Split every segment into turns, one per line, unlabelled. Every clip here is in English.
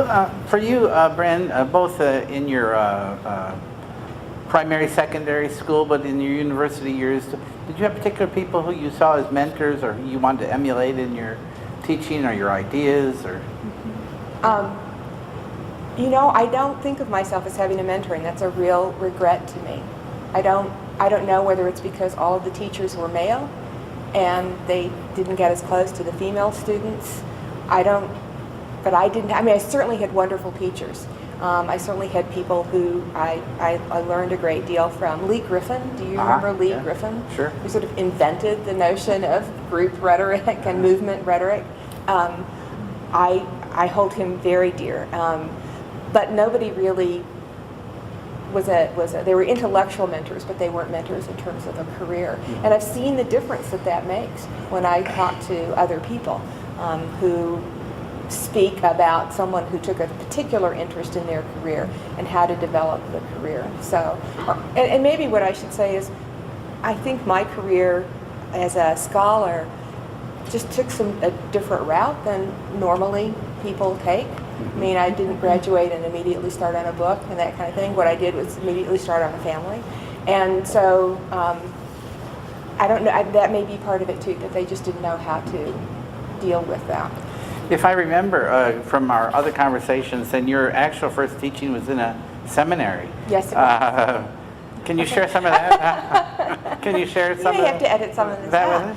For you, Bren, both in your primary, secondary school, but in your university years, did you have particular people who you saw as mentors or who you wanted to emulate in your teaching or your ideas? Or
I don't think of myself as having a mentor, and that's a real regret to me. I don't know whether it's because all of the teachers were male and they didn't get as close to the female students. I certainly had wonderful teachers. I certainly had people who I learned a great deal from. Lee Griffin, do you remember Lee Griffin?
Sure.
Who sort of invented the notion of group rhetoric and movement rhetoric. I hold him very dear. But nobody really they were intellectual mentors, but they weren't mentors in terms of a career. And I've seen the difference that makes when I talk to other people who speak about someone who took a particular interest in their career and how to develop the career. So, and maybe what I should say is, I think my career as a scholar just took a different route than normally people take. I mean, I didn't graduate and immediately start on a book and that kind of thing. What I did was immediately start on a family. And so, I don't know, that may be part of it too, that they just didn't know how to deal with that.
If I remember from our other conversations, then your actual first teaching was in a seminary.
Yes, it was.
Can you share some of that? Can you share some
You may have to edit some of this out.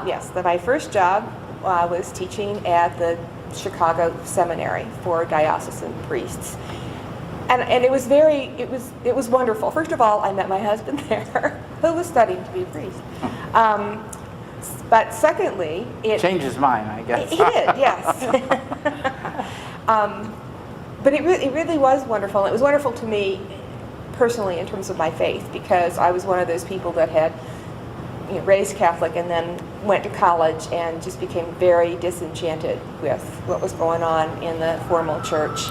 Yes, my first job was teaching at the Chicago Seminary for diocesan priests. And it was it was wonderful. First of all, I met my husband there, who was studying to be a priest. But secondly, it
changed his mind, I guess.
He did, yes. But it really was wonderful. It was wonderful to me personally in terms of my faith, because I was one of those people that had raised Catholic and then went to college and just became very disenchanted with what was going on in the formal church.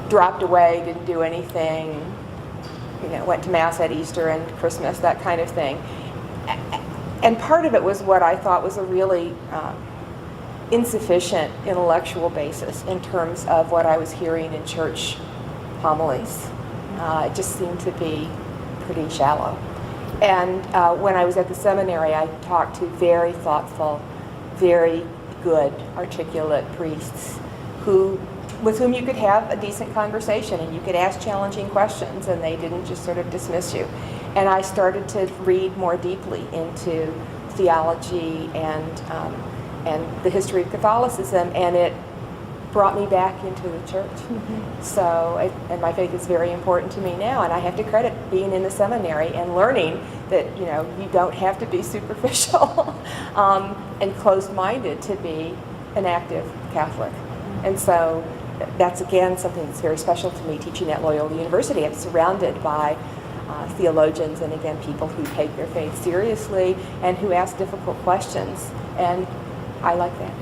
Dropped away, didn't do anything, went to Mass at Easter and Christmas, that kind of thing. And part of it was what I thought was a really insufficient intellectual basis in terms of what I was hearing in church homilies. It just seemed to be pretty shallow. And when I was at the seminary, I talked to very thoughtful, very good, articulate priests with whom you could have a decent conversation and you could ask challenging questions and they didn't just sort of dismiss you. And I started to read more deeply into theology and the history of Catholicism, and it brought me back into the church. Mm-hmm. So, and my faith is very important to me now, and I have to credit being in the seminary and learning that you don't have to be superficial and closed-minded to be an active Catholic. And so that's again something that's very special to me teaching at Loyola University. I'm surrounded by theologians and again people who take their faith seriously and who ask difficult questions, and I like that.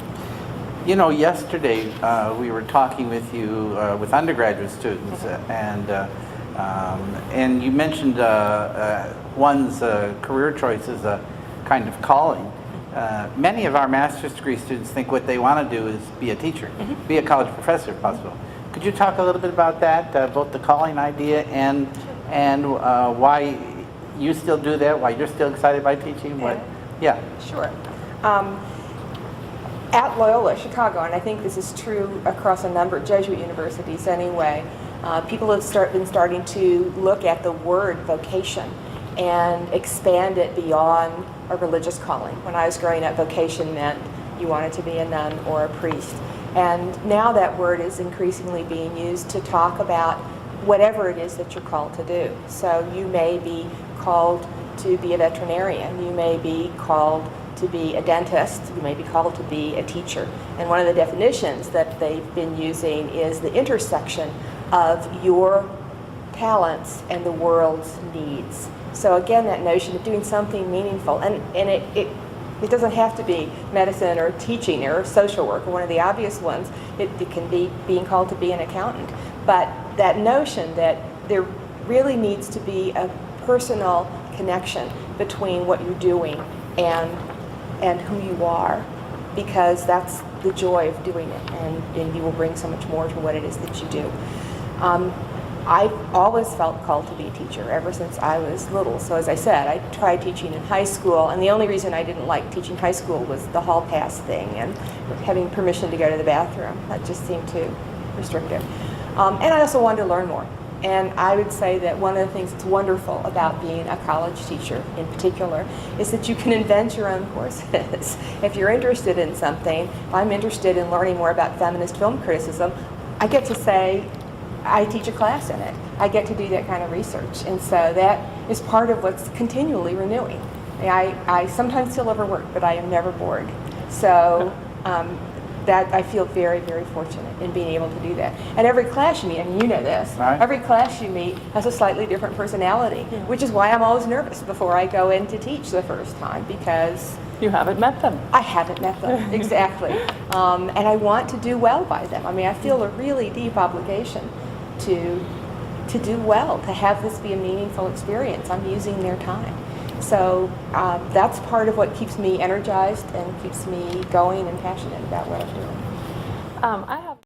Yesterday we were talking with you with undergraduate students, and you mentioned one's career choice is a kind of calling. Many of our master's degree students think what they want to do is be a teacher, be a college professor if possible. Could you talk a little bit about that, both the calling idea and why you still do that, why you're still excited by teaching?
Sure. At Loyola, Chicago, and I think this is true across a number of Jesuit universities anyway, people have been starting to look at the word vocation and expand it beyond a religious calling. When I was growing up, vocation meant you wanted to be a nun or a priest. And now that word is increasingly being used to talk about whatever it is that you're called to do. So you may be called to be a veterinarian, you may be called to be a dentist, you may be called to be a teacher. And one of the definitions that they've been using is the intersection of your talents and the world's needs. So again, that notion of doing something meaningful, and it doesn't have to be medicine or teaching or social work or one of the obvious ones. It can be being called to be an accountant. But that notion that there really needs to be a personal connection between what you're doing and who you are, because that's the joy of doing it, and you will bring so much more to what it is that you do. I've always felt called to be a teacher ever since I was little. So as I said, I tried teaching in high school, and the only reason I didn't like teaching high school was the hall pass thing and having permission to go to the bathroom. That just seemed too restrictive. And I also wanted to learn more. And I would say that one of the things that's wonderful about being a college teacher in particular is that you can invent your own courses. If you're interested in something, if I'm interested in learning more about feminist film criticism, I get to say, I teach a class in it. I get to do that kind of research. And so that is part of what's continually renewing. I sometimes feel overworked, but I am never bored. So that I feel very, very fortunate in being able to do that. And every class you meet, and you know this,
right.
Every class you meet has a slightly different personality, which is why I'm always nervous before I go in to teach the first time, because
You haven't met them.
I haven't met them, exactly. And I want to do well by them. I mean, I feel a really deep obligation to do well, to have this be a meaningful experience. I'm using their time. So that's part of what keeps me energized and keeps me going and passionate about what I'm doing.
I have